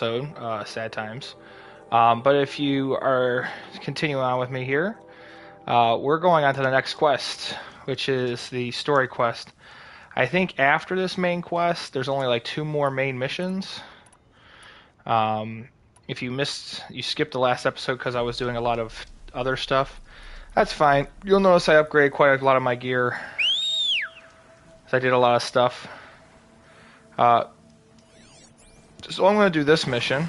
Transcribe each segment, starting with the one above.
episode, Sad Times. But if you are continuing on with me here, we're going on to the next quest, which is the story quest. I think after this main quest, there's only like 2 more main missions. If you skipped the last episode because I was doing a lot of other stuff. That's fine. You'll notice I upgraded quite a lot of my gear. So I did a lot of stuff. So I'm going to do this mission.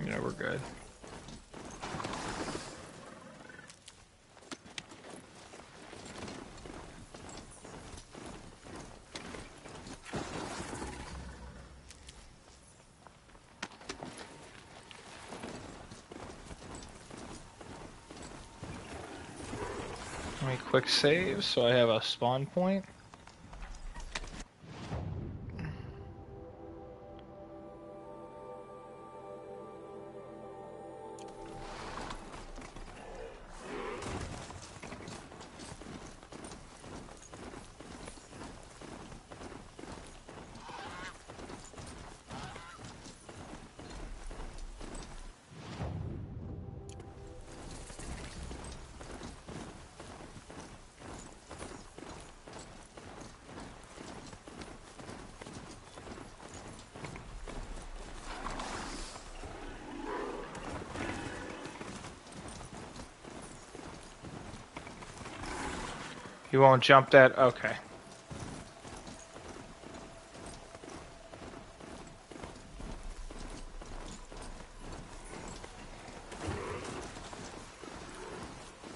Yeah, we're good. Let me quick save so I have a spawn point. You won't jump that? Okay.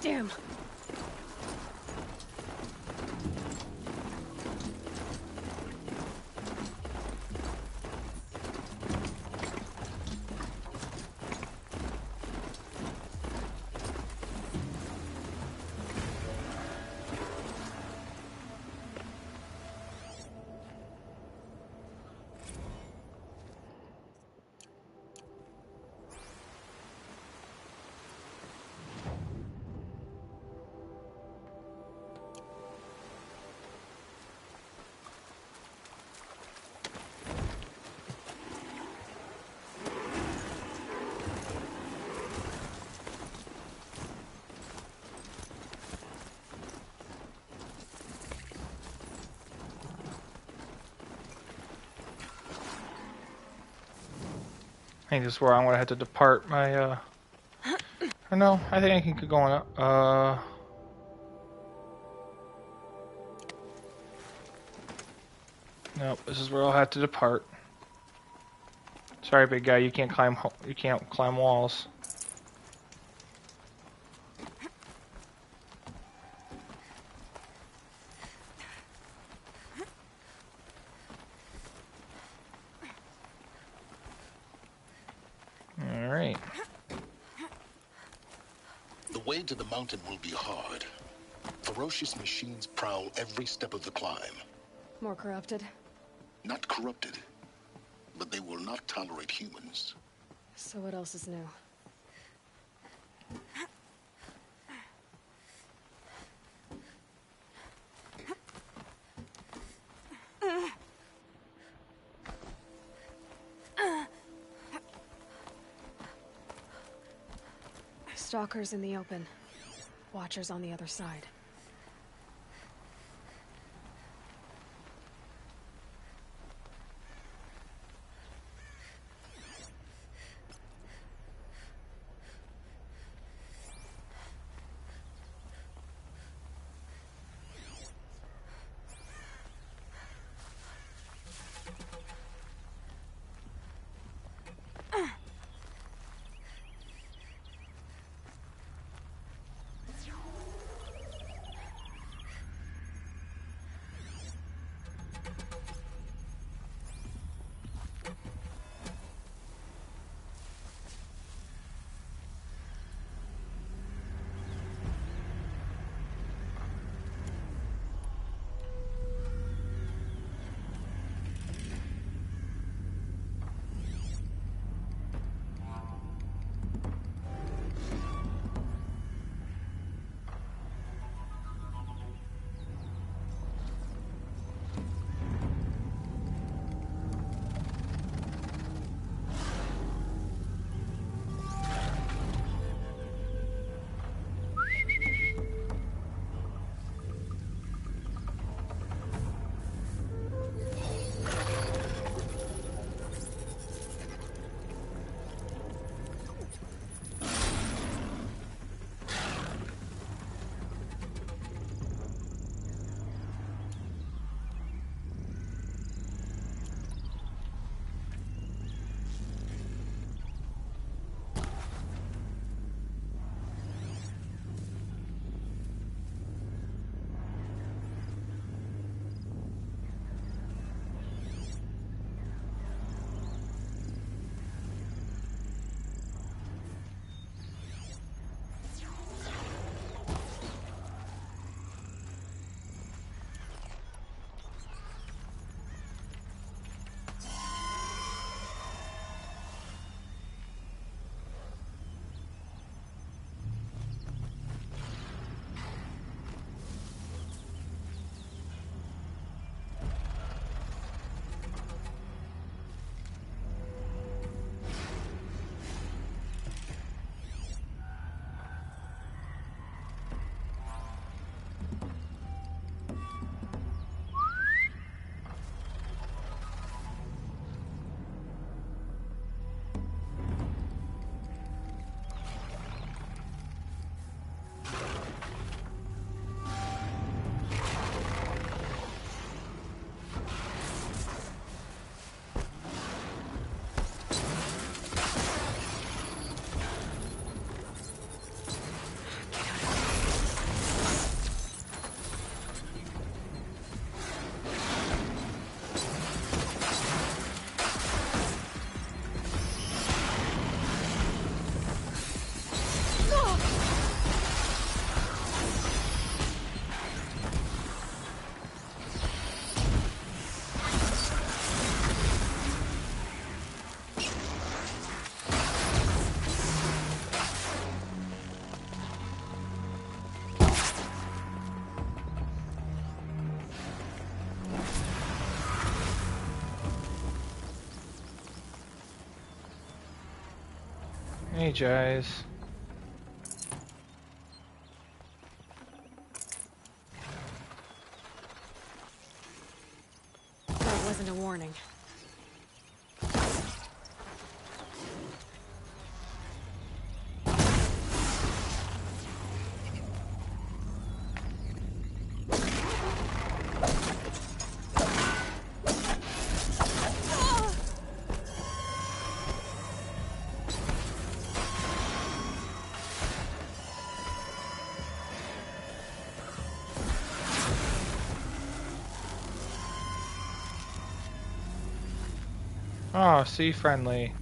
Damn. I think this is where I'm gonna have to depart my, or no, I think I can keep going up. Nope, this is where I'll have to depart. Sorry, big guy, you can't climb walls. Alright. The way to the mountain will be hard. Ferocious machines prowl every step of the climb. More corrupted. Not corrupted, but they will not tolerate humans. So what else is new? Stalkers in the open. Watchers on the other side. Hey, Jays. That wasn't a warning. Oh, sea friendly.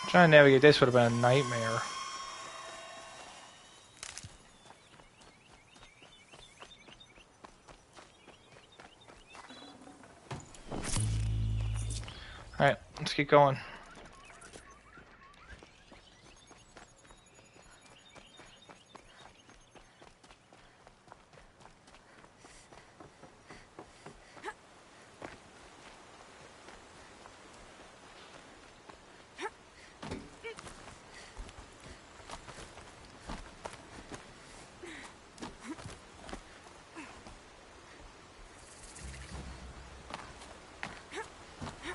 Trying to navigate this would have been a nightmare. Alright, let's keep going.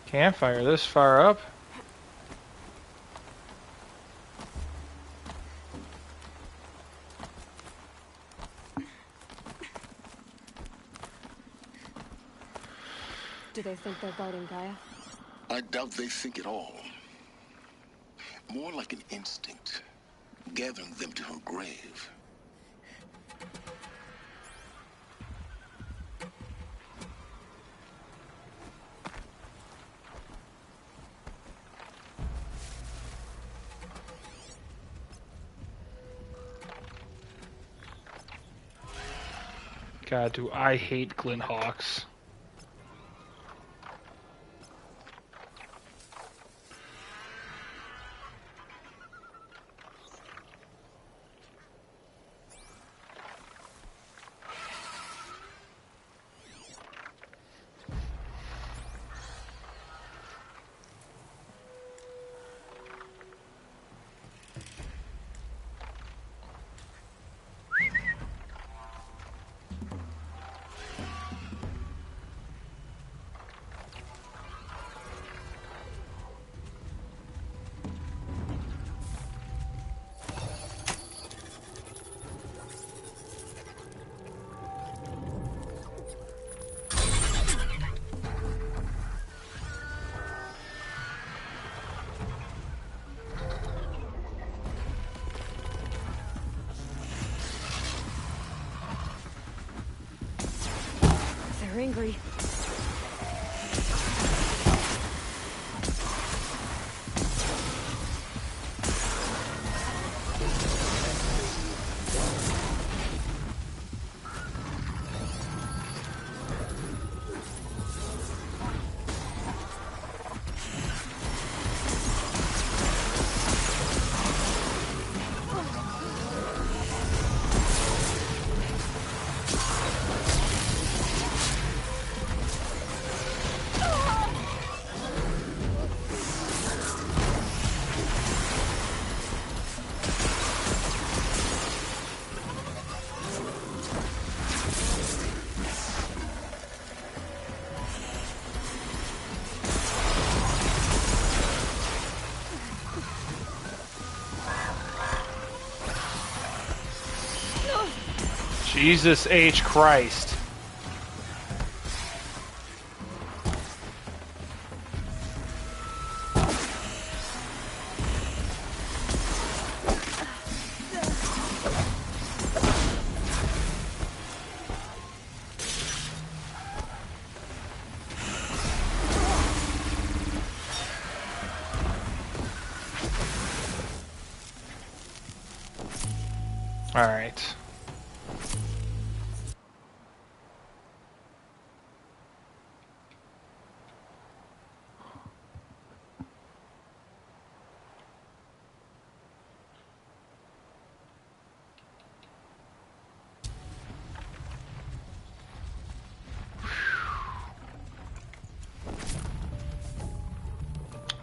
Campfire this far up? Do they think they're guarding Gaia? I doubt they think at all. More like an instinct, gathering them to her grave. God, do I hate Glint Hawks. They're angry. Jesus H. Christ. Alright.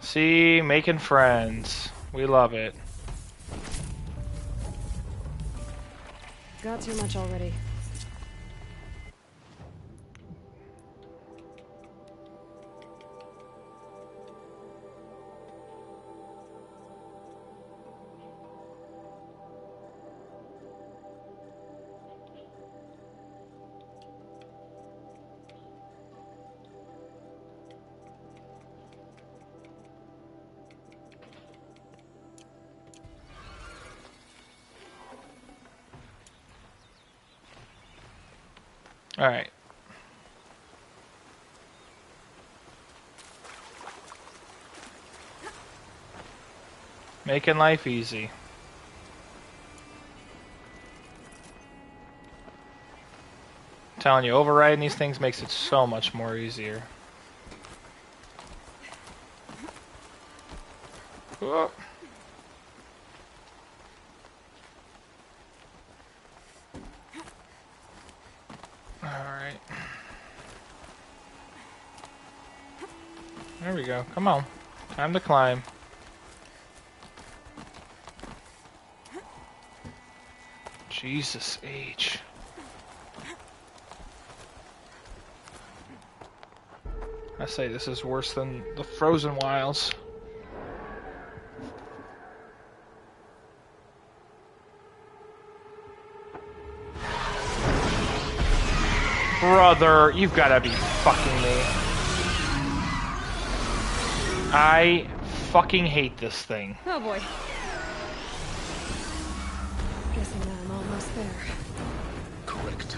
See, making friends. We love it. Got too much already. Alright. Making life easy. I'm telling you, overriding these things makes it so much more easier. Oh. Alright. There we go. Come on. Time to climb. Jesus H. I say this is worse than the Frozen Wilds. Brother, you've gotta be fucking me. I fucking hate this thing. Oh boy. Guessing that I'm almost there. Correct.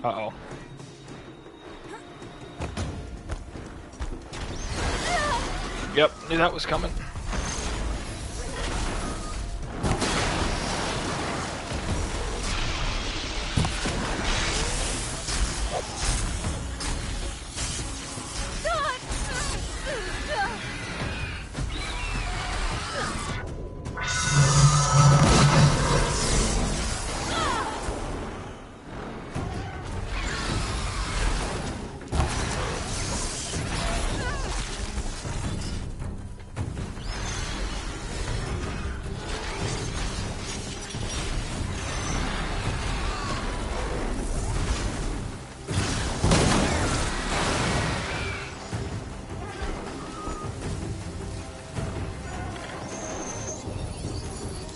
Uh-oh. Yep, knew that was coming.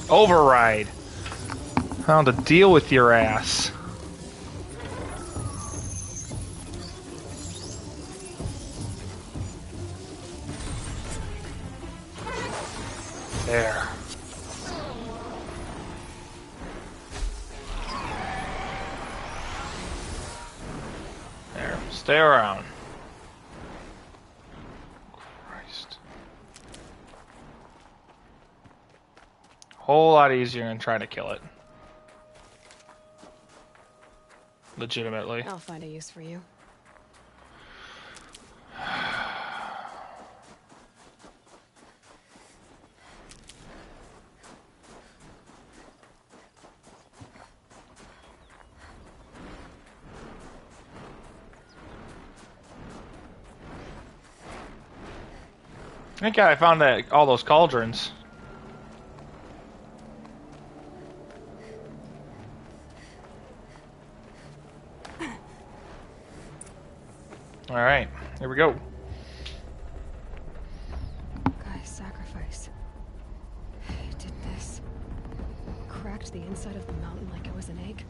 Override. How to deal with your ass. There. There. Stay around. Christ. Whole lot easier than trying to kill it. Legitimately. I'll find a use for you. Thank God I found that all those cauldrons. All right, here we go. sacrifice. He did this. Cracked the inside of the mountain like it was an egg.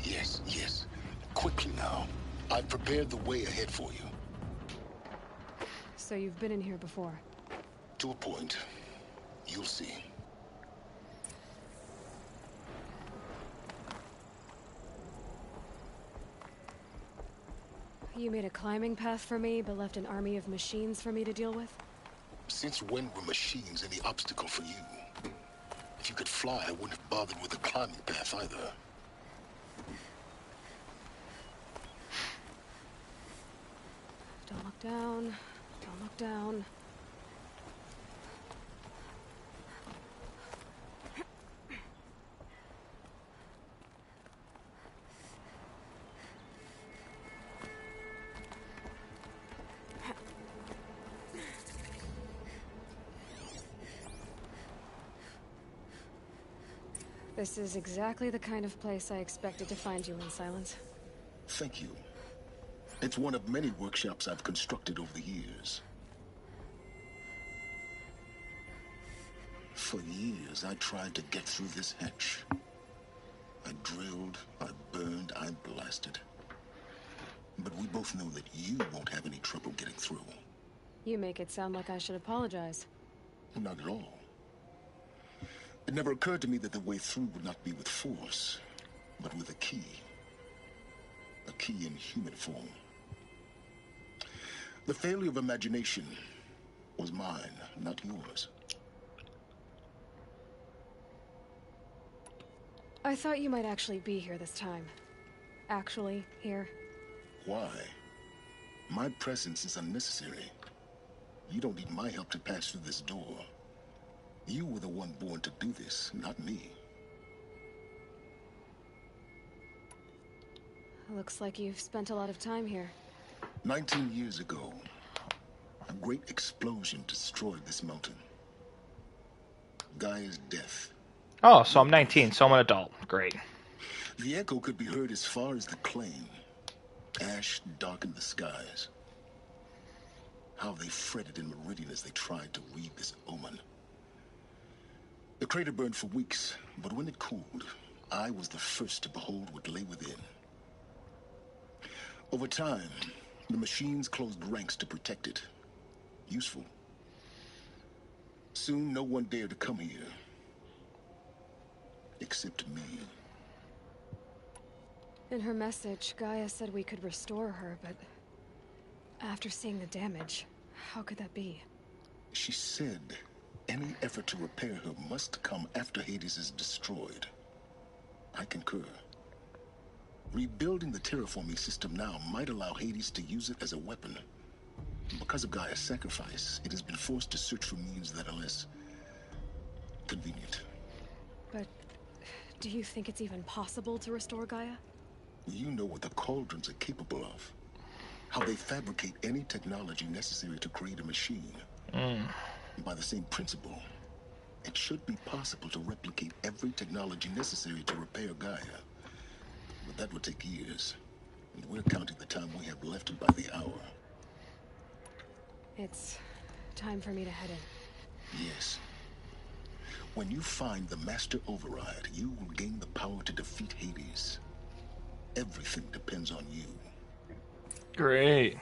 Yes, yes. Quickly now. I've prepared the way ahead for you. So you've been in here before? To a point. You'll see. You made a climbing path for me, but left an army of machines for me to deal with? Since when were machines any obstacle for you? If you could fly, I wouldn't have bothered with the climbing path either. Don't look down. Don't look down. This is exactly the kind of place I expected to find you in, Silence. Thank you. It's one of many workshops I've constructed over the years. For years, I tried to get through this hatch. I drilled, I burned, I blasted. But we both know that you won't have any trouble getting through. You make it sound like I should apologize. Not at all. It never occurred to me that the way through would not be with force, but with a key. A key in human form. The failure of imagination was mine, not yours. I thought you might actually be here this time. Actually, here. Why? My presence is unnecessary. You don't need my help to pass through this door. You were the one born to do this, not me. Looks like you've spent a lot of time here. 19 years ago, a great explosion destroyed this mountain. Gaia's death. Oh, so I'm 19, so I'm an adult. Great. The echo could be heard as far as the claim. Ash darkened the skies. How they fretted in Meridian as they tried to read this omen. The crater burned for weeks, but when it cooled, I was the first to behold what lay within. Over time, the machines closed ranks to protect it. Useful. Soon, no one dared to come here. Except me. In her message, Gaia said we could restore her, but after seeing the damage, how could that be? She said any effort to repair her must come after Hades is destroyed. I concur. Rebuilding the terraforming system now might allow Hades to use it as a weapon. Because of Gaia's sacrifice, it has been forced to search for means that are less convenient. But do you think it's even possible to restore Gaia? You know what the Cauldrons are capable of. How they fabricate any technology necessary to create a machine. By the same principle, it should be possible to replicate every technology necessary to repair Gaia. But that would take years. And we're counting the time we have left by the hour. It's time for me to head in. Yes. When you find the Master Override, you will gain the power to defeat Hades. Everything depends on you. Great.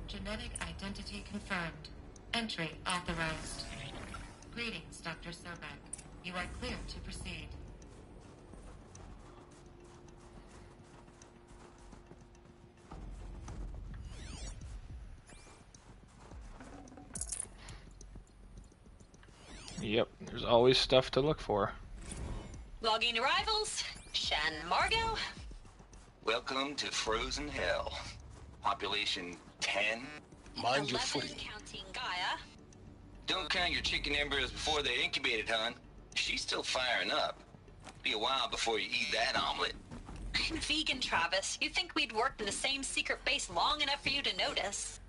Genetic identity confirmed. Entry authorized. Greetings, Dr. Sobek. You are clear to proceed. Yep, there's always stuff to look for. Logging arrivals. Shen Margot. Welcome to Frozen Hell. Population 10. Mind your 11 footing. counting Gaia. Don't count your chicken embryos before they're incubated, hon. She's still firing up. Be a while before you eat that omelet. I'm vegan, Travis. You think we'd worked in the same secret base long enough for you to notice?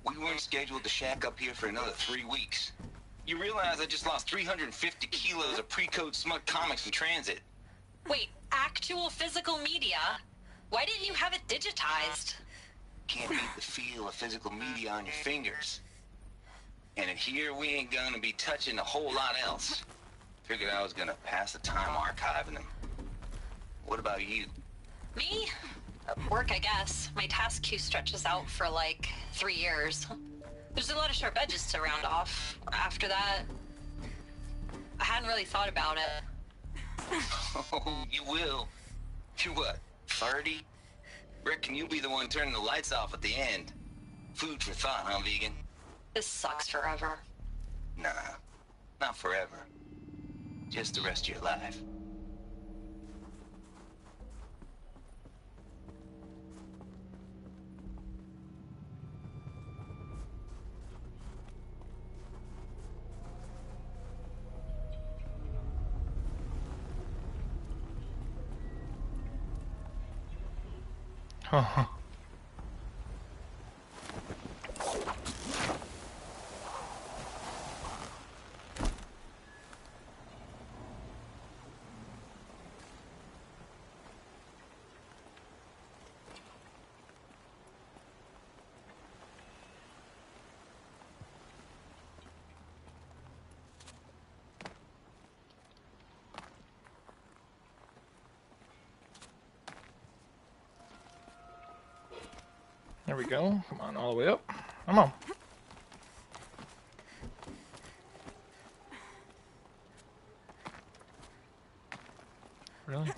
We weren't scheduled to shack up here for another 3 weeks. You realize I just lost 350 kilos of pre-code smut comics in transit. Wait, actual physical media? Why didn't you have it digitized? Can't beat the feel of physical media on your fingers. And in here, we ain't gonna be touching a whole lot else. Figured I was gonna pass the time archiving them. What about you? Me? Work, I guess. My task queue stretches out for like 3 years. There's a lot of sharp edges to round off. After that, I hadn't really thought about it. Oh, you will. You what, 30? Reckon you'll be the one turning the lights off at the end. Food for thought, huh, vegan? This sucks forever. Nah, not forever. Just the rest of your life. Huh. There we go. Come on, all the way up. Come on. Really?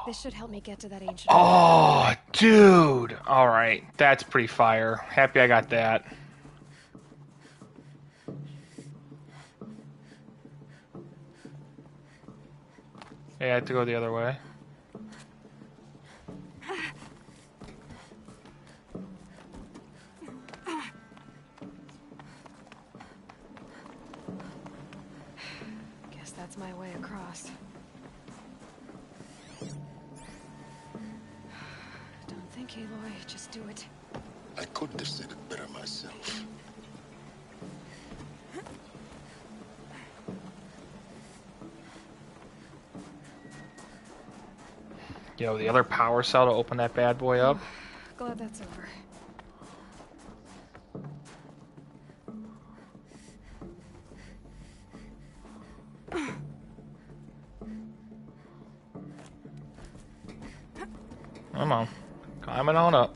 This should help me get to that ancient. Oh, dude. All right. That's pretty fire. Happy I got that. Yeah, I had to go the other way. Guess that's my way across. Don't think, Aloy. Just do it. I couldn't have said it better myself. Yo, the other power cell to open that bad boy up. Glad that's over. Come on. Climbing on up.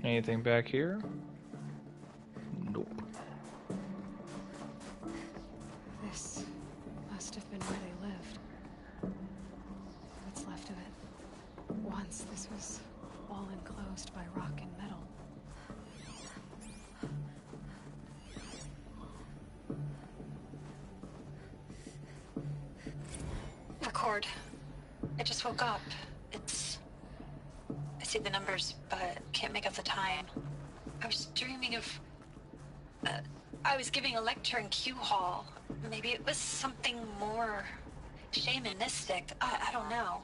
Anything back here? Nope. This must have been where they lived. What's left of it. Once this was all enclosed by rock and metal. Record. I just woke up. I see the numbers, but can't make out the time. I was dreaming of... I was giving a lecture in Q Hall. Maybe it was something more shamanistic. I don't know.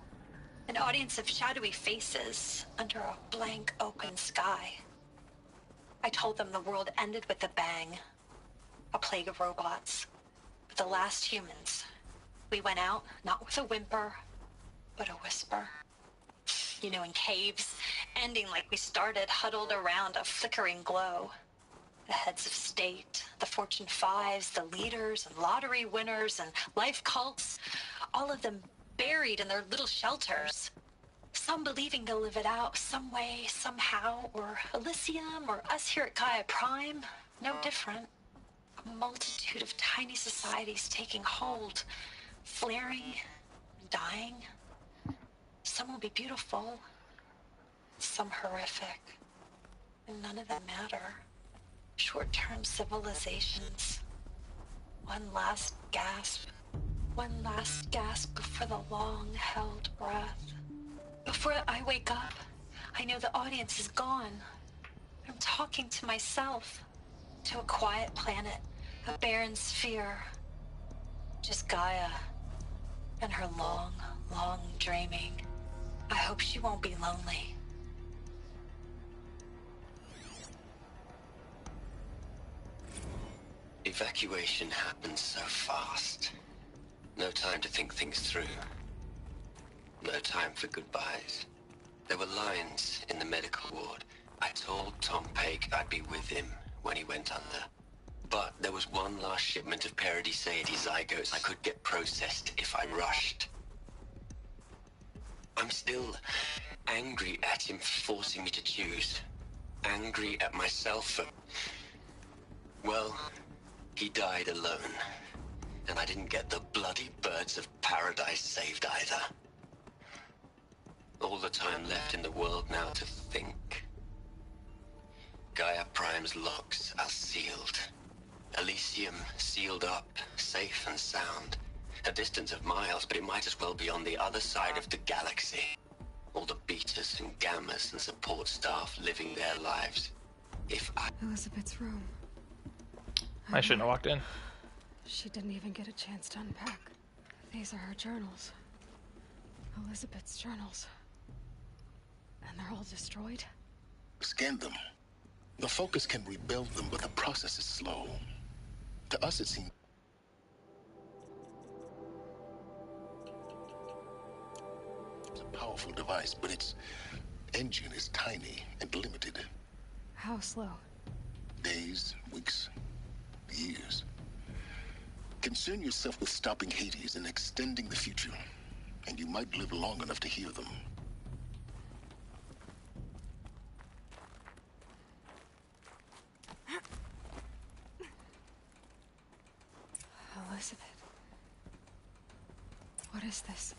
An audience of shadowy faces under a blank open sky. I told them the world ended with a bang. A plague of robots. With the last humans. We went out, not with a whimper, but a whisper. You know, in caves, ending like we started, huddled around a flickering glow. The heads of state, the Fortune 5s, the leaders and lottery winners and life cults, all of them buried in their little shelters. Some believing they'll live it out some way, somehow, or Elysium, or us here at Gaia Prime, no different. A multitude of tiny societies taking hold, flaring, dying. Some will be beautiful, some horrific, and none of them matter. Short-term civilizations, one last gasp, One last gasp for the long-held breath. Before I wake up, I know the audience is gone. I'm talking to myself. To a quiet planet, a barren sphere. Just Gaia. And her long, long dreaming. I hope she won't be lonely. Evacuation happened so fast. No time to think things through. No time for goodbyes. There were lines in the medical ward. I told Tom Paik I'd be with him when he went under. But there was one last shipment of Paradiseidae zygotes I could get processed if I rushed. I'm still angry at him for forcing me to choose. Angry at myself for... Well, he died alone. And I didn't get the bloody birds of paradise saved either. All the time left in the world now to think. Gaia Prime's locks are sealed. Elysium sealed up, safe and sound. A distance of miles, but it might as well be on the other side of the galaxy. All the betas and gammas and support staff living their lives. If I... Elizabeth's room. I shouldn't have walked in. She didn't even get a chance to unpack. These are her journals. Elizabeth's journals. And they're all destroyed? Scan them. The Focus can rebuild them, but the process is slow. To us, it seems... It's a powerful device, but its engine is tiny and limited. How slow? Days, weeks, years. Concern yourself with stopping Hades and extending the future, and you might live long enough to hear them. Elizabeth. What is this?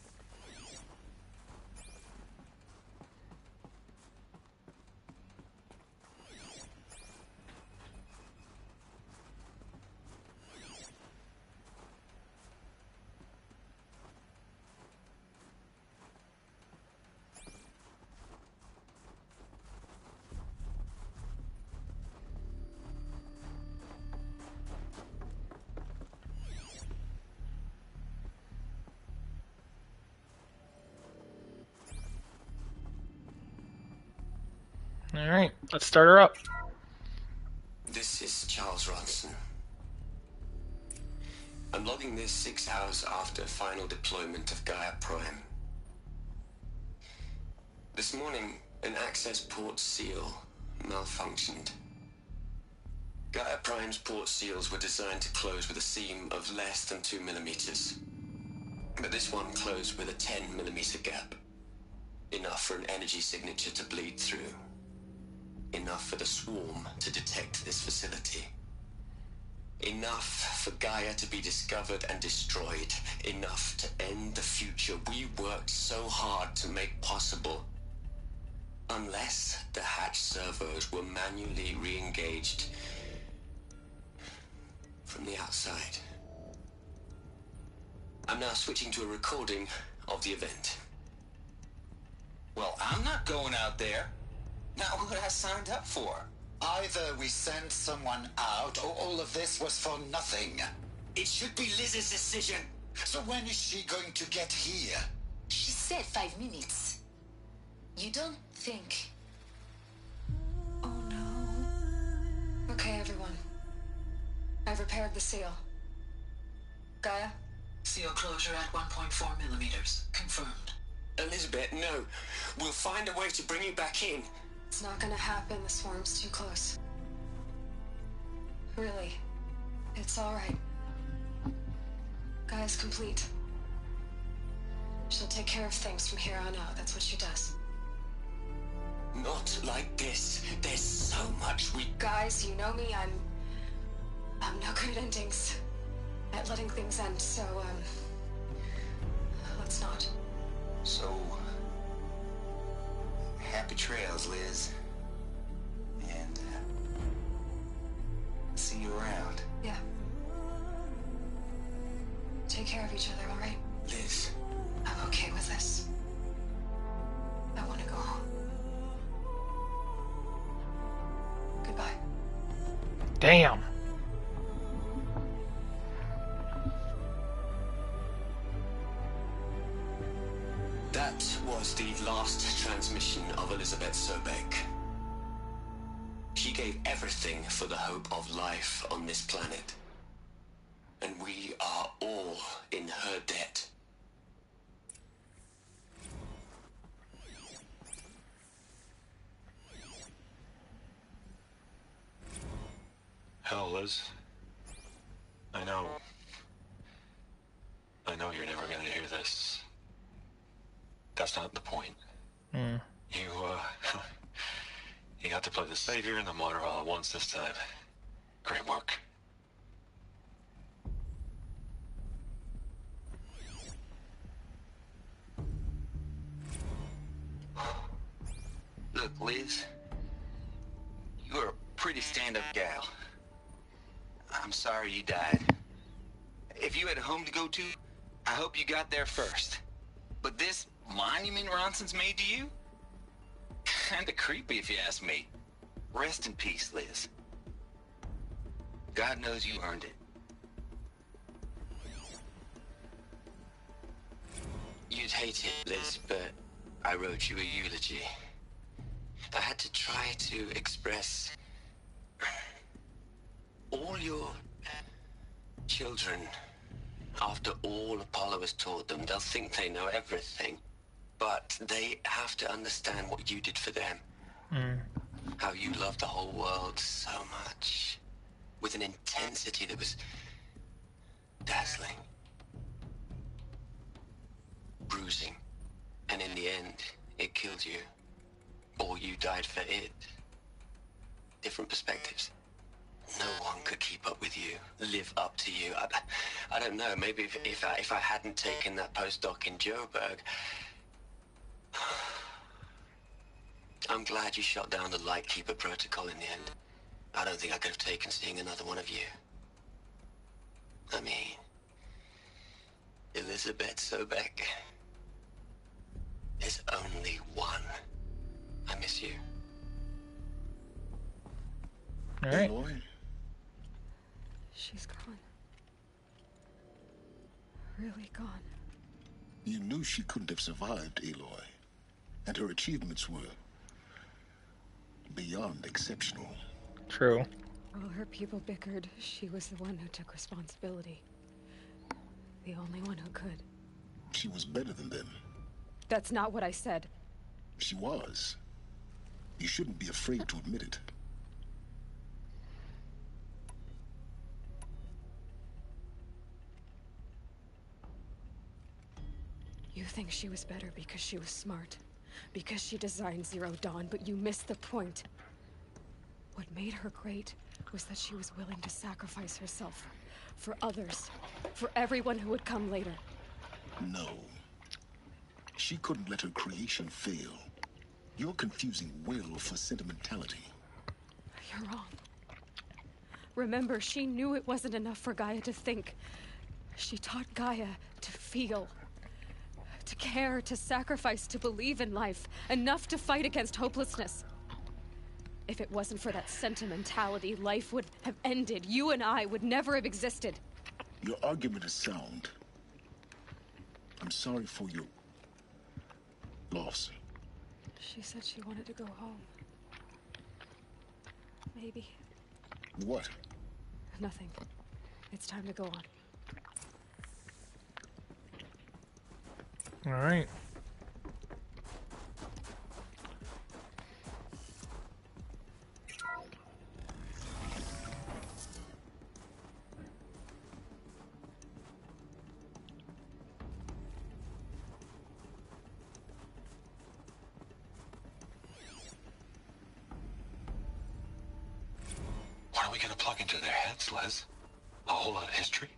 Alright, let's start her up. This is Charles Ronson. I'm logging this 6 hours after final deployment of Gaia Prime. This morning, an access port seal malfunctioned. Gaia Prime's port seals were designed to close with a seam of less than 2 millimeters. But this one closed with a 10 millimeter gap. Enough for an energy signature to bleed through. Enough for the swarm to detect this facility. Enough for Gaia to be discovered and destroyed. Enough to end the future we worked so hard to make possible. Unless the hatch servos were manually re-engaged from the outside. I'm now switching to a recording of the event. Well, I'm not going out there. Not what I signed up for. Either we send someone out, or all of this was for nothing. It should be Liz's decision. So when is she going to get here? She said 5 minutes. You don't think... Oh no. Okay, everyone. I've repaired the seal. Gaia? Seal closure at 1.4 millimeters. Confirmed. Elizabeth, no. We'll find a way to bring you back in. It's not gonna happen. The swarm's too close. Really. It's alright. Gaia's complete. She'll take care of things from here on out. That's what she does. Not like this. There's so much we... Guys, you know me. I'm no good at endings. At letting things end, so, let's not. So, happy trails, Liz. And, see you around. Yeah. Take care. care of each other, all right? Liz. I'm okay with this. I want to go home. Goodbye. Damn. That was the last transmission of Elizabeth Sobek. She gave everything for the hope of life on this planet. And we are all in her debt. Hell, Liz. I know you're never gonna hear this. That's not the point. Mm. You got to play the savior and the martyr all at once this time. Great work. Look, Liz. You're a pretty stand-up gal. I'm sorry you died. If you had a home to go to, I hope you got there first. But this monument Ronson's made to you? Kinda creepy if you ask me. Rest in peace, Liz. God knows you earned it. You'd hate it, Liz, but I wrote you a eulogy. I had to try to express all your children. After all Apollo has taught them, they'll think they know everything. But they have to understand what you did for them. Mm. How you loved the whole world so much. With an intensity that was dazzling. Bruising. And in the end, it killed you. Or you died for it. Different perspectives. No one could keep up with you, live up to you. I don't know, maybe if I hadn't taken that postdoc in Joburg. I'm glad you shot down the Lightkeeper protocol in the end. I don't think I could have taken seeing another one of you. I mean, Elizabeth Sobek. There's only one. I miss you. All right. Aloy, She's gone. Really gone. you knew she couldn't have survived, Aloy. And her achievements were beyond exceptional. True. While her people bickered, she was the one who took responsibility. The only one who could. She was better than them. That's not what I said. She was. You shouldn't be afraid to admit it. You think she was better because she was smart. Because she designed Zero Dawn, but you missed the point. What made her great was that she was willing to sacrifice herself. For others. For everyone who would come later. No. She couldn't let her creation fail. You're confusing will for sentimentality. You're wrong. Remember, she knew it wasn't enough for Gaia to think. She taught Gaia to feel. To care, to sacrifice, to believe in life. Enough to fight against hopelessness. If it wasn't for that sentimentality, life would have ended. You and I would never have existed. Your argument is sound. I'm sorry for your loss. She said she wanted to go home. Maybe. What? Nothing. It's time to go on. All right. What are we gonna plug into their heads, Liz? A whole lot of history?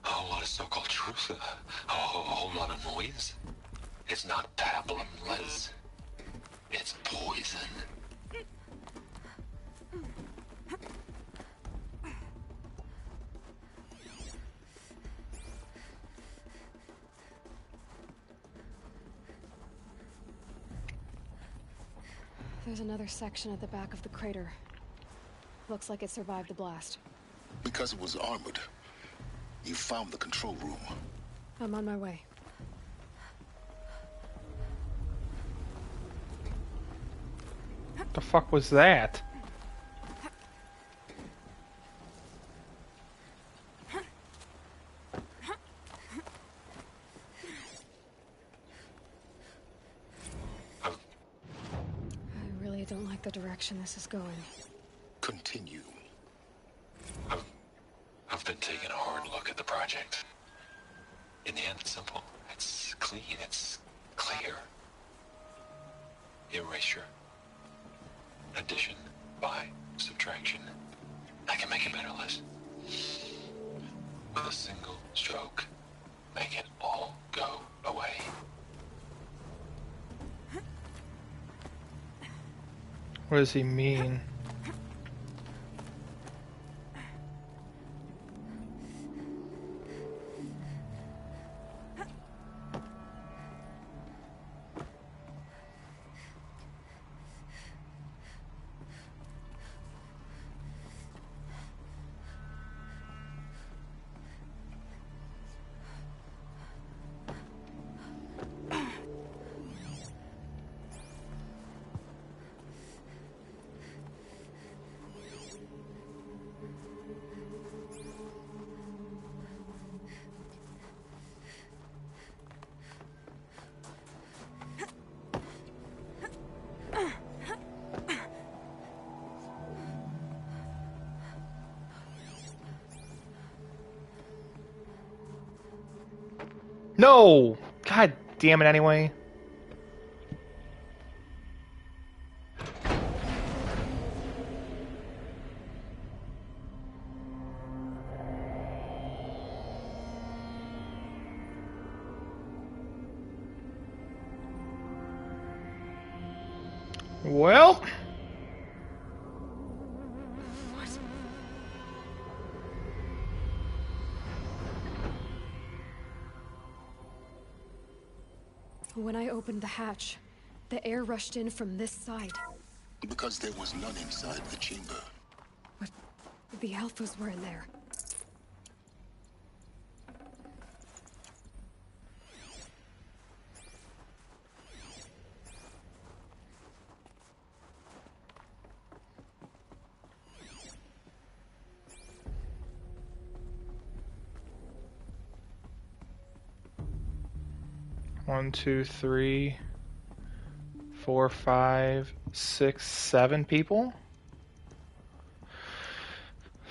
A whole lot of so-called truth? A whole lot of noise? It's not pablum, Liz. It's poison. There's another section at the back of the crater. Looks like it survived the blast. Because it was armored. You found the control room. I'm on my way. What the fuck was that? I really don't like the direction this is going. Continue. I've been taking a hard look at the project. In the end, it's simple. It's clean. It's clear. Erasure. Addition. By. Subtraction. I can make it better, Liz. With a single stroke. Make it all go away. What does he mean? No! God damn it anyway. Well... When I opened the hatch, the air rushed in from this side. Because there was none inside the chamber. But the Alphas were in there. One, 2, 3, 4, 5, 6, 7 people.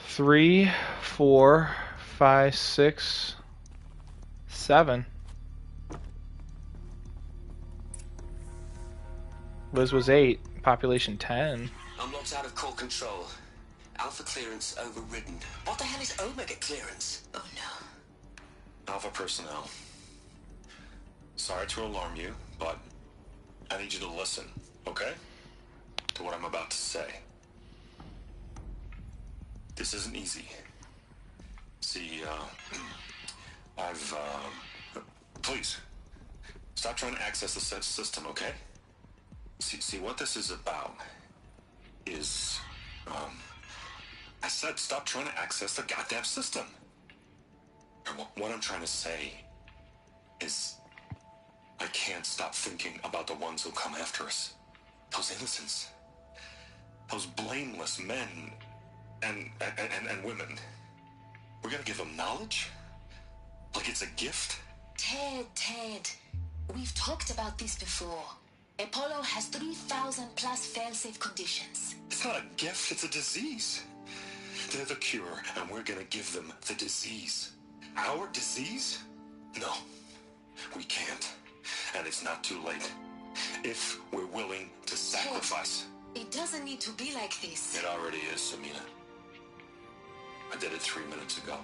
3, 4, 5, 6, 7. Liz was 8. Population 10. I'm locked out of core control. Alpha clearance overridden. What the hell is Omega clearance? Oh no. Alpha personnel. Sorry to alarm you, but I need you to listen, okay? To what I'm about to say. This isn't easy. See, please, stop trying to access the system, okay? See, what this is about is, I said stop trying to access the goddamn system. And what I'm trying to say is, I can't stop thinking about the ones who come after us. Those innocents. Those blameless men and women. We're gonna give them knowledge? Like it's a gift? Ted, we've talked about this before. Apollo has 3,000 plus fail-safe conditions. It's not a gift, it's a disease. They're the cure, and we're gonna give them the disease. Our disease? No, we can't. And it's not too late. If we're willing to sacrifice. It doesn't need to be like this. It already is, Samina. I did it 3 minutes ago.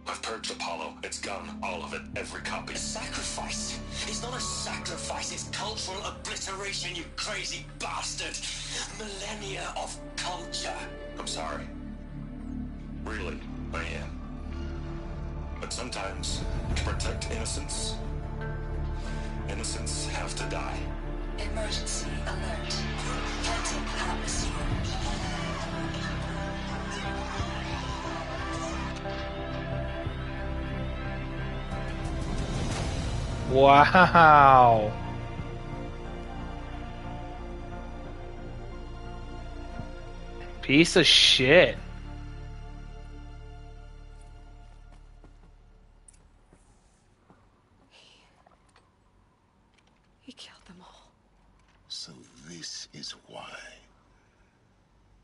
I've purged Apollo. It's gone. All of it. Every copy. A sacrifice? It's not a sacrifice. It's cultural obliteration, you crazy bastard. Millennia of culture. I'm sorry. Really, I am. But sometimes, to protect innocence, innocents have to die. Emergency alert. Phantom Wow. Piece of shit. He killed them all. So this is why.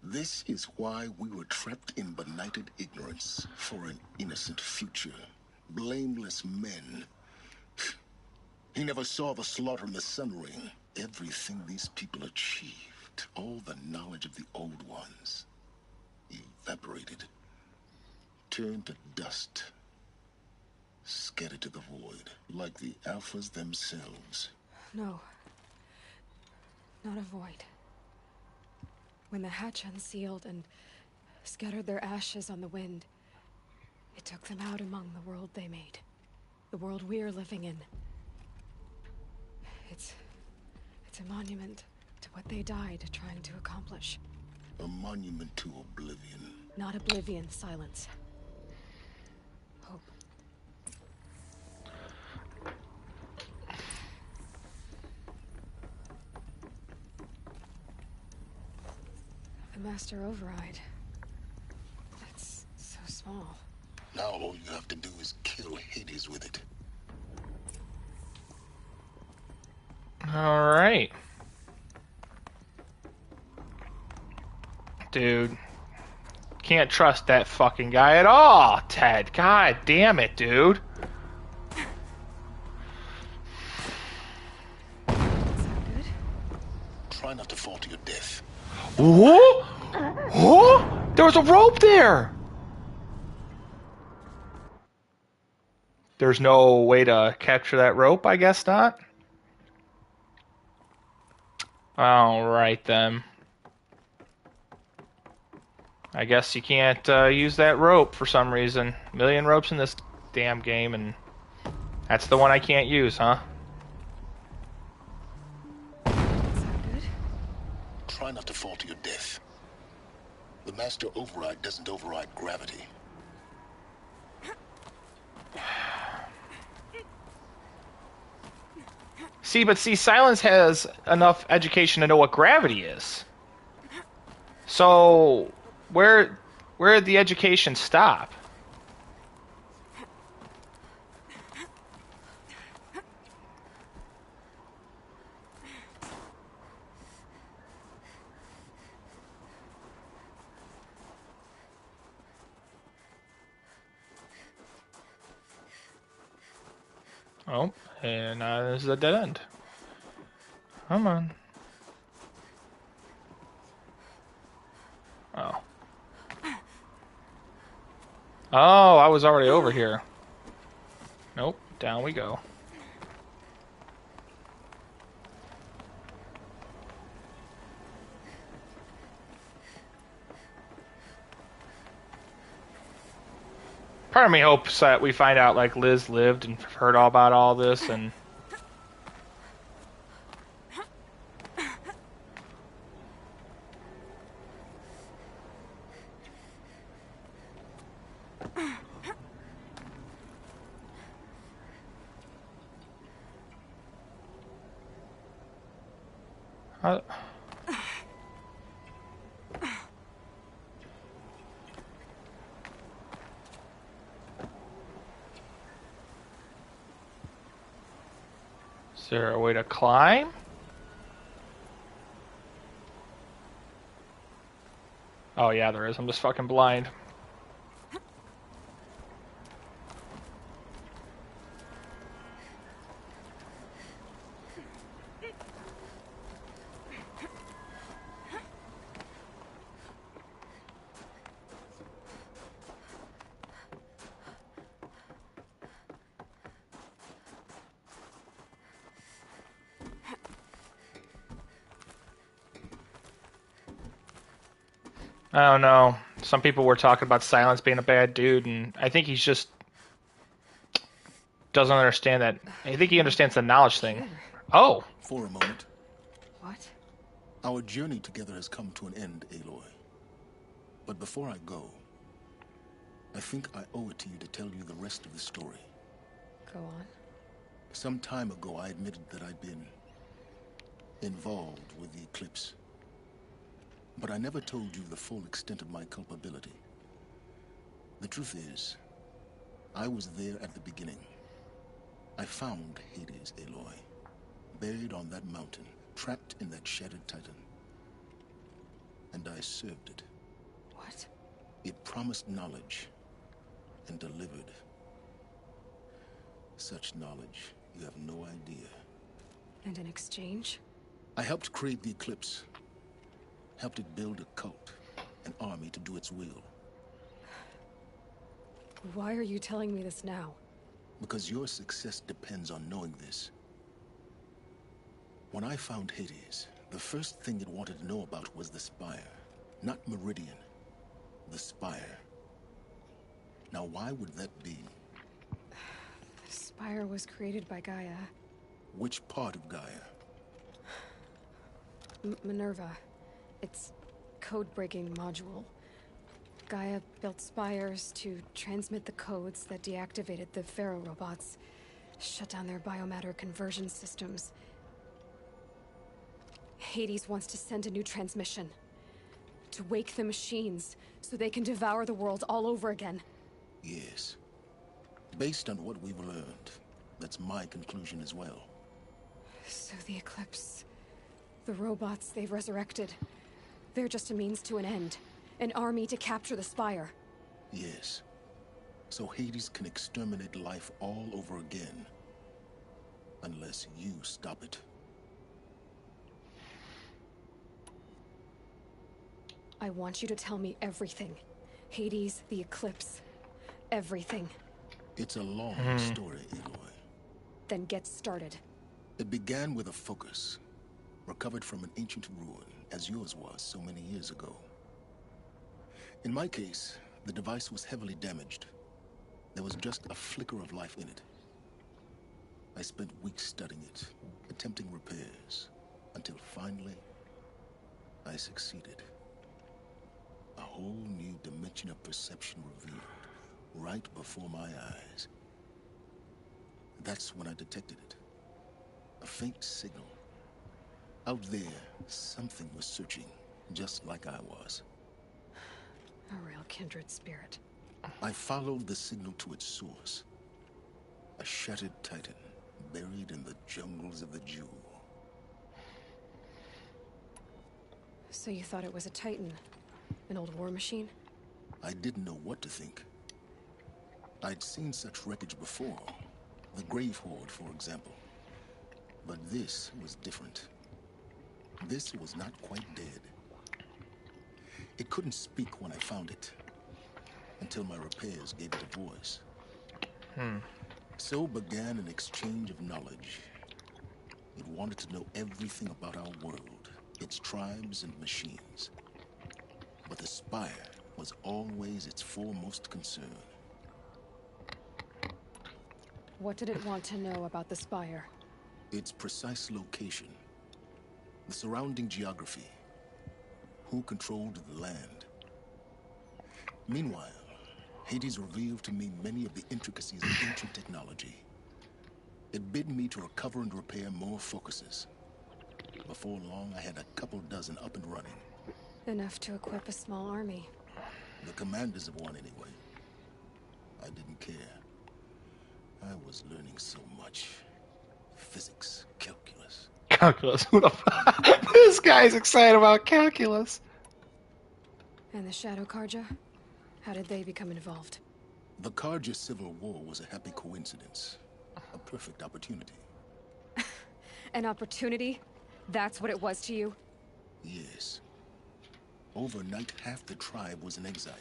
This is why we were trapped in benighted ignorance for an innocent future. Blameless men. He never saw the slaughter in the Sun Ring. Everything these people achieved, all the knowledge of the old ones, evaporated, turned to dust, scattered to the void, like the Alphas themselves. No. Not a void. When the hatch unsealed and scattered their ashes on the wind, it took them out among the world they made. The world we're living in. It's a monument to what they died trying to accomplish. A monument to oblivion. Not oblivion, silence. Hope. The Master Override. That's so small. Now all you have to do is kill Hades with it. Alright. Dude. Can't trust that fucking guy at all, Ted. God damn it, dude. Try not to fall to your death. Whoa! Whoa! There was a rope there! There's no way to capture that rope, I guess not. Alright then. I guess you can't use that rope for some reason. A million ropes in this damn game, and that's the one I can't use, huh? Try not to fall to your death. The Master Override doesn't override gravity. See, Silence has enough education to know what gravity is. So, where did the education stop? Oh, and this is a dead end. Come on. Oh. Oh, I was already over here. Nope, down we go. Part of me hopes that we find out, like, Liz lived and heard all about all this, and... Is there a way to climb? Oh yeah, there is. I'm just fucking blind. I don't know. Some people were talking about Silence being a bad dude, and I think he's just doesn't understand that. I think he understands the knowledge thing. Oh. For a moment. What? Our journey together has come to an end, Aloy. But before I go, I think I owe it to you to tell you the rest of the story. Go on. Some time ago, I admitted that I'd been involved with the Eclipse. But I never told you the full extent of my culpability. The truth is, I was there at the beginning. I found Hades, Aloy, buried on that mountain, trapped in that shattered Titan. And I served it. What? It promised knowledge and delivered. Such knowledge, you have no idea. And in exchange? I helped create the Eclipse. Helped it build a cult, an army to do its will. Why are you telling me this now? Because your success depends on knowing this. When I found Hades, the first thing it wanted to know about was the Spire. Not Meridian. The Spire. Now why would that be? The Spire was created by Gaia. Which part of Gaia? Minerva. Its code-breaking module. Gaia built spires to transmit the codes that deactivated the Pharaoh robots, shut down their biomatter conversion systems. Hades wants to send a new transmission. To wake the machines, so they can devour the world all over again. Yes. Based on what we've learned, that's my conclusion as well. So the Eclipse... the robots they've resurrected... they're just a means to an end. An army to capture the Spire. Yes. So Hades can exterminate life all over again. Unless you stop it. I want you to tell me everything. Hades, the Eclipse. Everything. It's a long story, Aloy. Then get started. It began with a focus. Recovered from an ancient ruin, as yours was so many years ago. In my case, the device was heavily damaged. There was just a flicker of life in it. I spent weeks studying it, attempting repairs, until finally, I succeeded. A whole new dimension of perception revealed, right before my eyes. That's when I detected it. A faint signal. Out there, something was searching, just like I was. A real kindred spirit. I followed the signal to its source. A shattered Titan, buried in the jungles of the Jewel. So you thought it was a Titan? An old war machine? I didn't know what to think. I'd seen such wreckage before. The Grave Horde, for example. But this was different. This was not quite dead. It couldn't speak when I found it, until my repairs gave it a voice. So began an exchange of knowledge. It wanted to know everything about our world, its tribes and machines. But the Spire was always its foremost concern. What did it want to know about the Spire? Its precise location, the surrounding geography, who controlled the land. Meanwhile, Hades revealed to me many of the intricacies of ancient technology. It bid me to recover and repair more focuses. Before long, I had a couple dozen up and running. Enough to equip a small army. The commanders of one, anyway. I didn't care. I was learning so much. Physics, calculus. Calculus? Who the fuck? This guy's excited about calculus. And the Shadow Carja? How did they become involved? The Carja Civil War was a happy coincidence. A perfect opportunity. An opportunity? That's what it was to you? Yes. Overnight, half the tribe was in exile,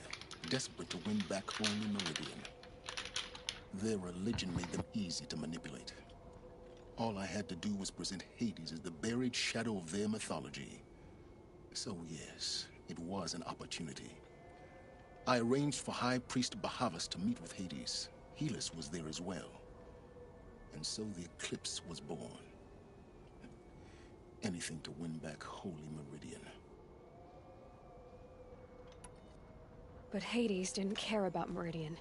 desperate to win back Holy Meridian. Their religion made them easy to manipulate. All I had to do was present Hades as the buried shadow of their mythology. So yes, it was an opportunity. I arranged for High Priest Bahavas to meet with Hades. Helis was there as well. And so the Eclipse was born. Anything to win back Holy Meridian. But Hades didn't care about Meridian.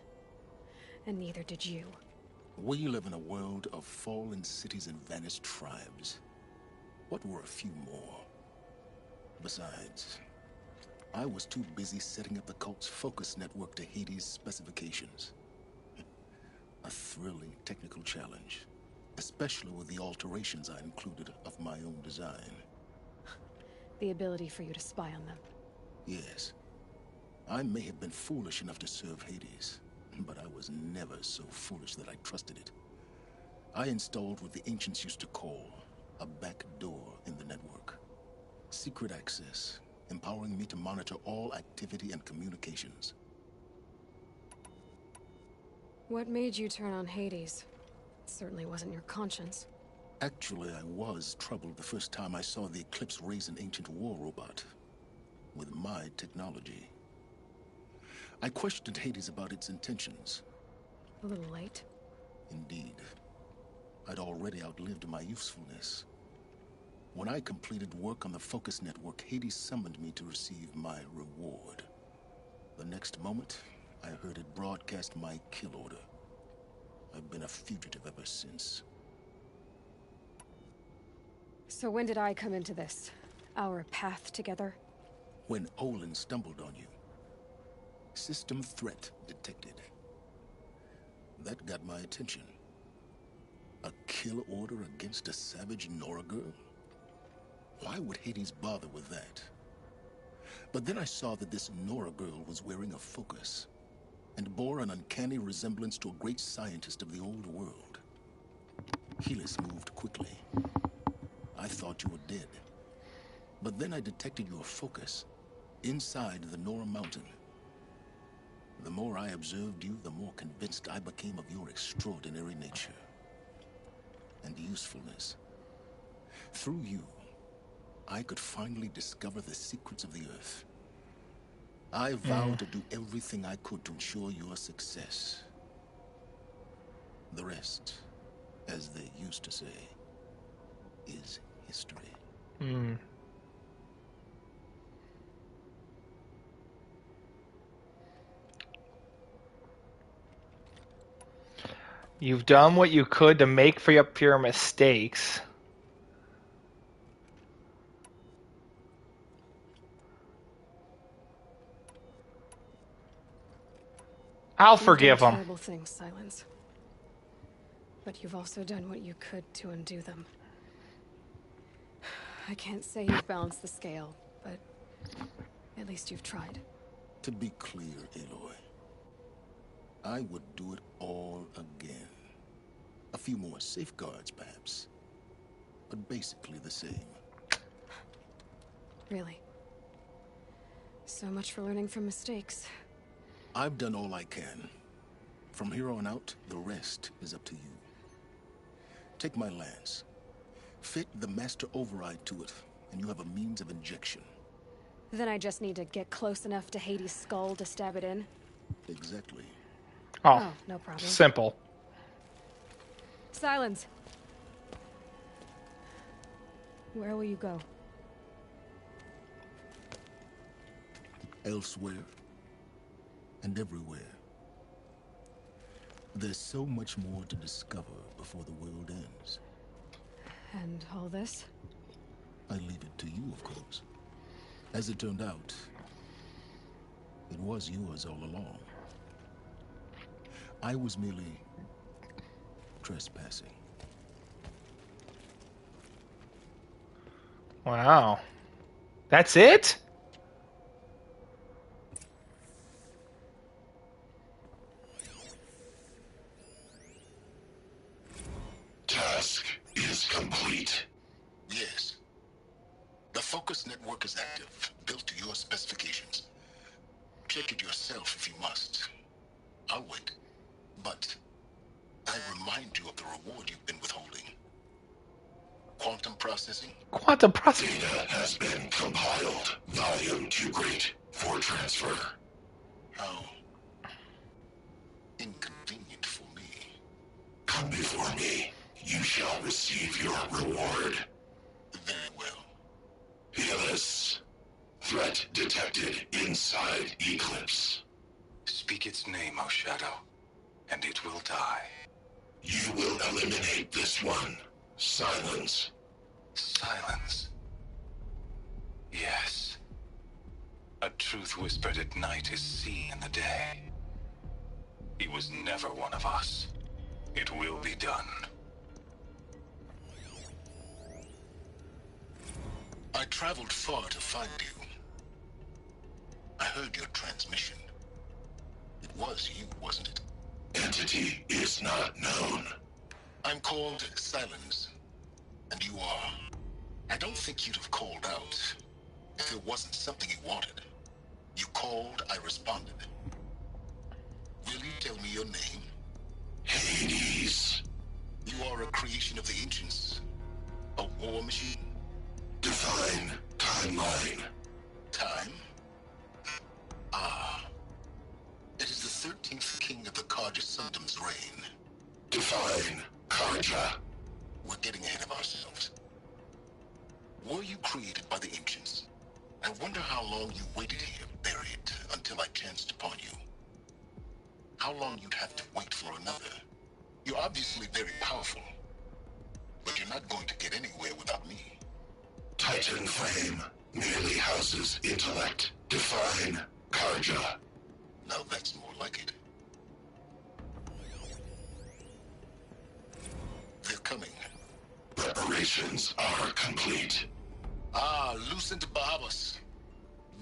And neither did you. We live in a world of fallen cities and vanished tribes. What were a few more? Besides, I was too busy setting up the cult's focus network to Hades' specifications. A thrilling technical challenge, especially with the alterations I included of my own design. The ability for you to spy on them. Yes. I may have been foolish enough to serve Hades, but I was never so foolish that I trusted it. I installed what the ancients used to call a back door in the network. Secret access, empowering me to monitor all activity and communications. What made you turn on Hades? It certainly wasn't your conscience. Actually, I was troubled the first time I saw the Eclipse raise an ancient war robot with my technology. I questioned Hades about its intentions. A little late. Indeed. I'd already outlived my usefulness. When I completed work on the Focus Network, Hades summoned me to receive my reward. The next moment, I heard it broadcast my kill order. I've been a fugitive ever since. So when did I come into this? Our path together? When Olin stumbled on you. System threat detected. That got my attention. A kill order against a savage Nora girl? Why would Hades bother with that? But then I saw that this Nora girl was wearing a focus, and bore an uncanny resemblance to a great scientist of the old world. Helis moved quickly. I thought you were dead. But then I detected your focus inside the Nora mountain. The more I observed you, the more convinced I became of your extraordinary nature and usefulness. Through you, I could finally discover the secrets of the Earth. I vowed to do everything I could to ensure your success. The rest, as they used to say, is history. You've done what you could to make up for your mistakes. I'll forgive him. Terrible things, Silence. But you've also done what you could to undo them. I can't say you've balanced the scale, but at least you've tried. To be clear, Aloy, I would do it all again. A few more safeguards, perhaps, but basically the same. Really? So much for learning from mistakes. I've done all I can. From here on out, the rest is up to you. Take my lance. Fit the master override to it, and you have a means of injection. Then I just need to get close enough to Hades' skull to stab it in? Exactly. Oh, no problem. Simple. Silence. Where will you go? Elsewhere. And everywhere. There's so much more to discover before the world ends. And all this? I leave it to you, of course. As it turned out, it was yours all along. I was merely trespassing. Wow. That's it? Task is complete. Yes. The Focus Network is active, built to your specifications. Check it yourself if you must. I'll wait. But I remind you of the reward you've been withholding. Quantum processing? Quantum processing. Data has been compiled. Volume too great for transfer. How inconvenient for me. Come before me. You shall receive your reward. Very well. Helis. Threat detected inside Eclipse. Speak its name, O Shadow, and it will die. You will eliminate this one. Silence. Silence. Yes. A truth whispered at night is seen in the day. He was never one of us. It will be done. I traveled far to find you. I heard your transmission. It was you, wasn't it? Entity is not known. I'm called Silence, and you are. I don't think you'd have called out if it wasn't something you wanted. You called, I responded. Will you tell me your name? Hades. You are a creation of the ancients. A war machine. Define timeline. Time? Ah. It is the 13th king of the Carja Sundom's reign. Define Carja. We're getting ahead of ourselves. Were you created by the ancients? I wonder how long you waited here, buried, until I chanced upon you. How long you'd have to wait for another. You're obviously very powerful, but you're not going to get anywhere without me. Titan Flame merely houses intellect. Define Carja. Now that's more like it. They're coming. Preparations are complete. Ah, Lucent Bahabas.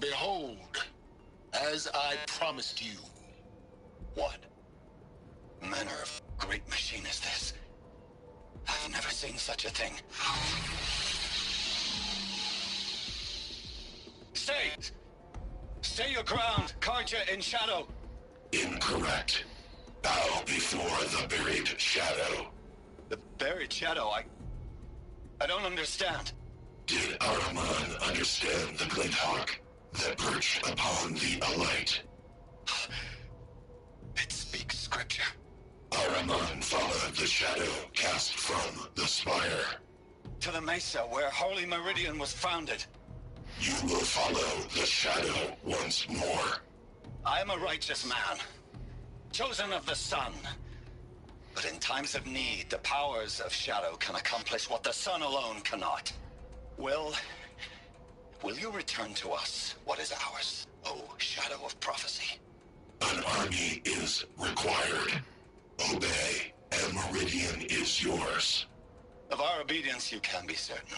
Behold, as I promised you. What manner of great machine is this? I've never seen such a thing. Stay! Stay your ground, Carja in shadow! Incorrect. Bow before the buried shadow. The buried shadow, I don't understand. Did Araman understand the Glinthawk that perched upon the Alight? It speaks scripture. Araman followed the shadow cast from the spire. To the mesa where Holy Meridian was founded. You will follow the shadow once more. I am a righteous man, chosen of the sun. But in times of need, the powers of shadow can accomplish what the sun alone cannot. Will you return to us what is ours, O Shadow of Prophecy? An army is required. Obey, and Meridian is yours. Of our obedience you can be certain.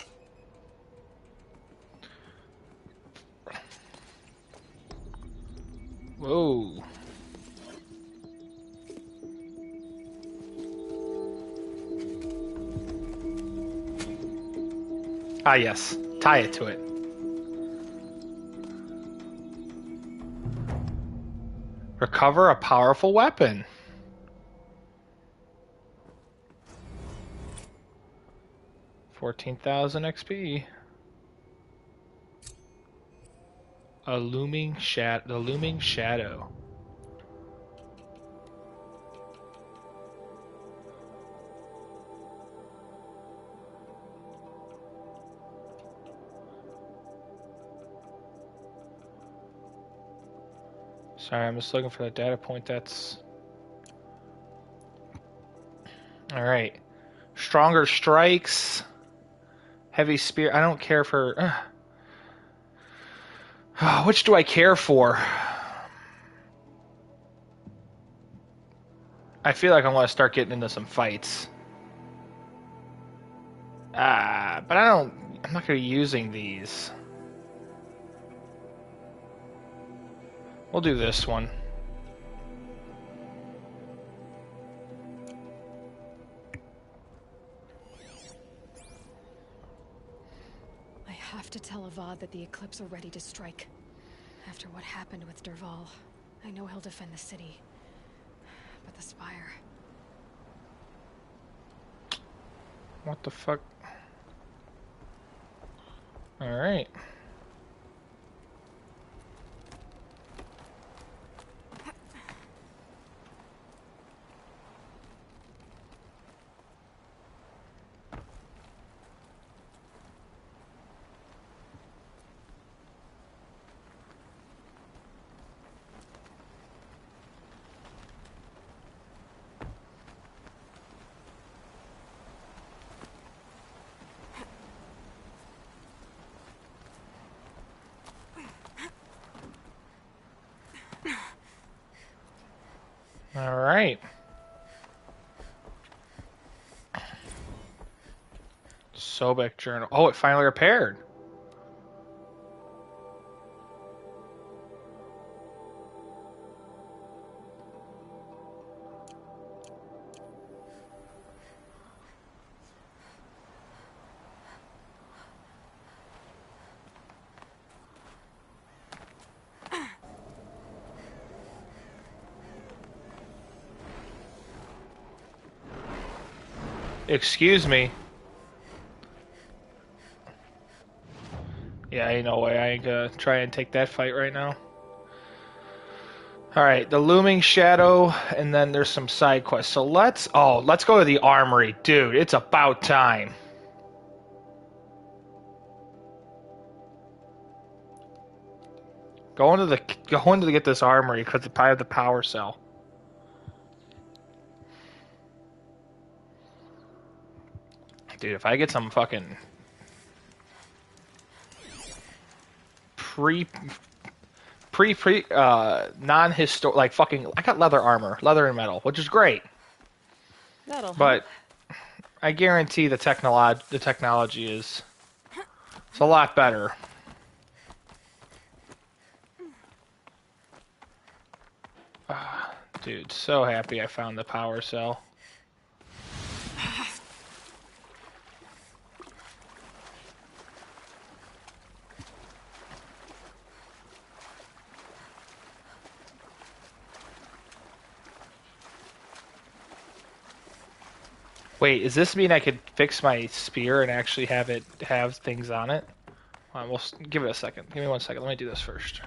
Whoa. Ah, yes. Tie it to it. Recover a powerful weapon. $14,000 XP. The looming shadow. Sorry, I'm just looking for that data point. That's all right. Stronger strikes. Heavy spear. I don't care for. Which do I care for? I feel like I want to start getting into some fights. But I'm not going to be using these. We'll do this one. I have to tell Avad that the Eclipse are ready to strike. After what happened with Dervahl, I know he'll defend the city. But the Spire... What the fuck? Alright. right. Sobek journal. Oh, it finally repaired. Excuse me. Yeah, ain't no way I ain't gonna try and take that fight right now. Alright, the looming shadow, and then there's some side quests. So let's go to the armory. Dude, it's about time. Go into to get this armory because I have the power cell. Dude, if I get some fucking non-historic, like fucking, I got leather armor, leather and metal, which is great. That'll but I guarantee the technology is it's a lot better. Dude, so happy I found the power cell. Wait, does this mean I could fix my spear and actually have things on it? We'll give it a second. Give me 1 second. Let me do this first.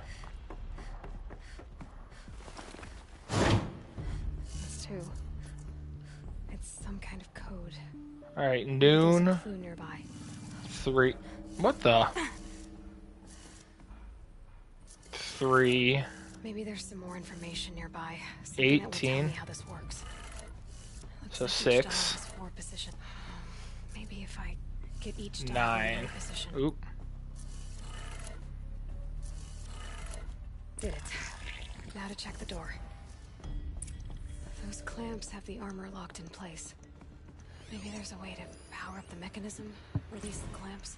It's two. It's some kind of code. All right, noon. There's a clue nearby. 3. What the? 3. Maybe there's some more information nearby. 18. That will tell me how this works. So like 6. Position. Maybe if I get each 9. Position. Oop. Did it. Now to check the door. Those clamps have the armor locked in place. Maybe there's a way to power up the mechanism, release the clamps.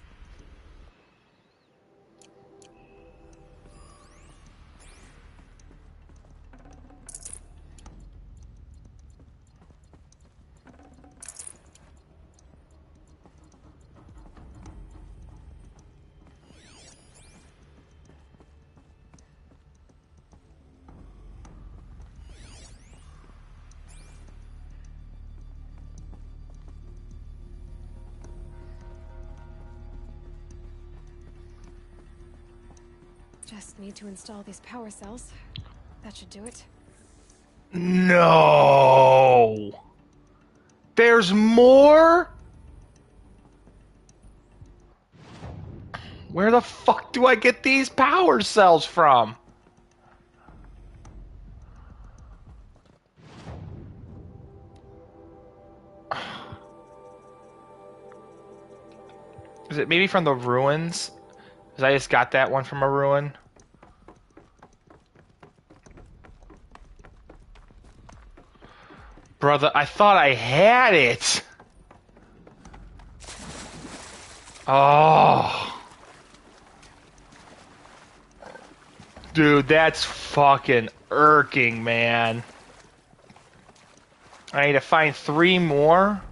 Just need to install these power cells. That should do it. No! There's more? Where the fuck do I get these power cells from? Is it maybe from the ruins? Because I just got that one from a ruin. Brother, I thought I had it. Oh. Dude, that's fucking irking, man. I need to find 3 more.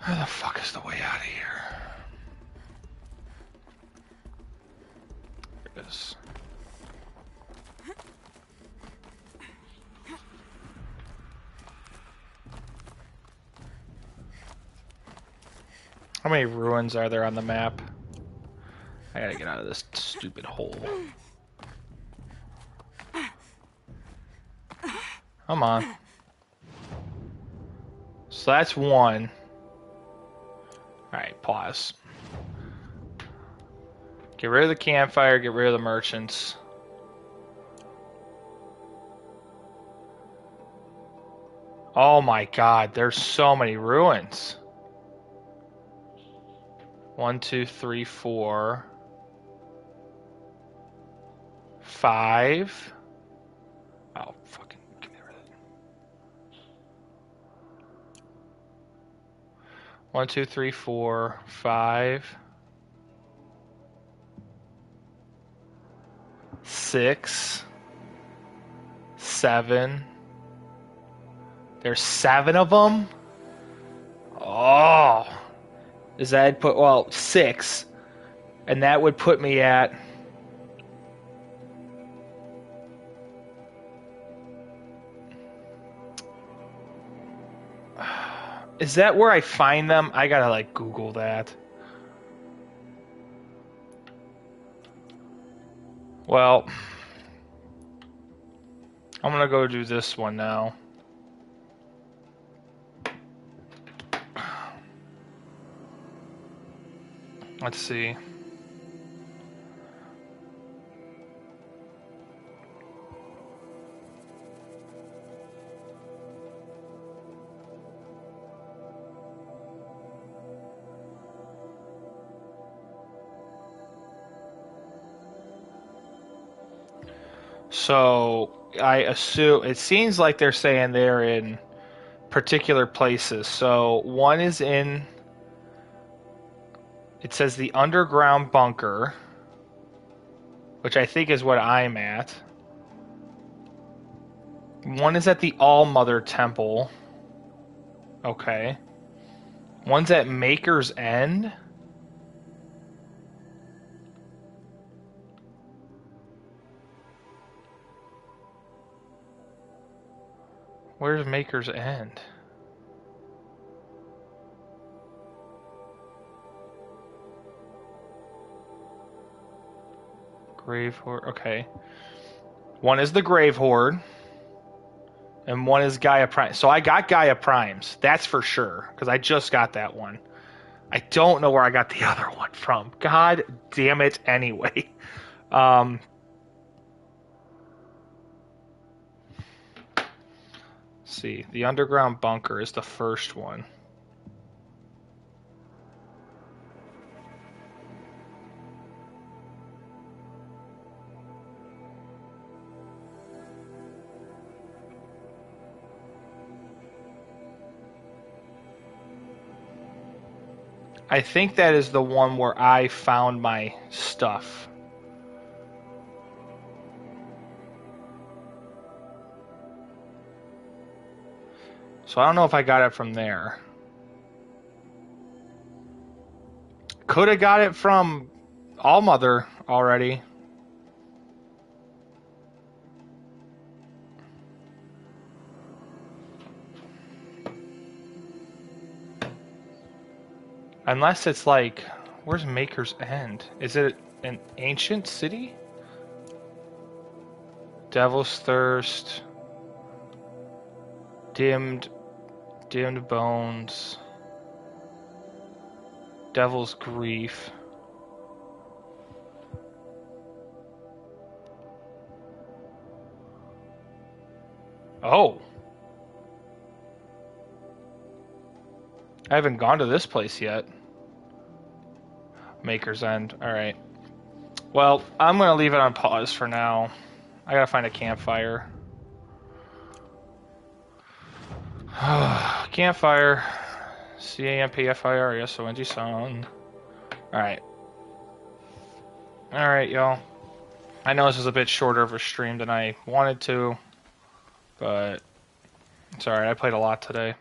Where the fuck is the way out of here? There it is. How many ruins are there on the map? I gotta get out of this stupid hole. Come on. So that's 1. Alright, pause. Get rid of the campfire, get rid of the merchants. Oh my god, there's so many ruins. 1, 2, 3, 4, 5. Oh, fucking give me rid of it. 1, 2, 3, 4, 5, 6, 7. There's 7 of them? Oh. Is that put, well, 6. And that would put me at... Is that where I find them? I gotta, like, Google that. Well, I'm gonna go do this one now. Let's see. So I assume it seems like they're saying they're in particular places. So one is in, it says the underground bunker, which I think is what I'm at. One is at the All-Mother Temple. Okay. One's at Maker's End. Where's Maker's End? Grave Horde. Okay. One is the Grave Horde. And one is Gaia Prime. So I got Gaia Primes. That's for sure. Because I just got that one. I don't know where I got the other one from. God damn it anyway. See, the underground bunker is the first one. I think that is the one where I found my stuff. So I don't know if I got it from there. Could have got it from All-Mother already. Unless it's like, where's Maker's End? Is it an ancient city? Devil's Thirst. Dimmed Bones. Devil's Grief. Oh. I haven't gone to this place yet. Maker's End. Alright. Well, I'm going to leave it on pause for now. I gotta find a campfire. Campfire. CAMPFIRE song. Alright. Alright, y'all. I know this is a bit shorter of a stream than I wanted to, but it's alright. I played a lot today.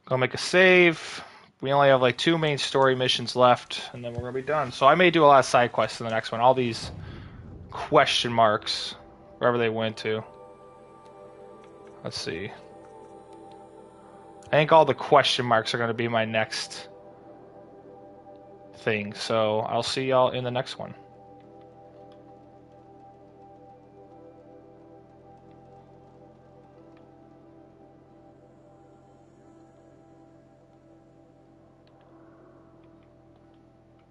Go make a save. We only have like 2 main story missions left, and then we're gonna be done. So I may do a lot of side quests in the next one. All these question marks, wherever they went to. Let's see. I think all the question marks are gonna be my next thing. So I'll see y'all in the next one.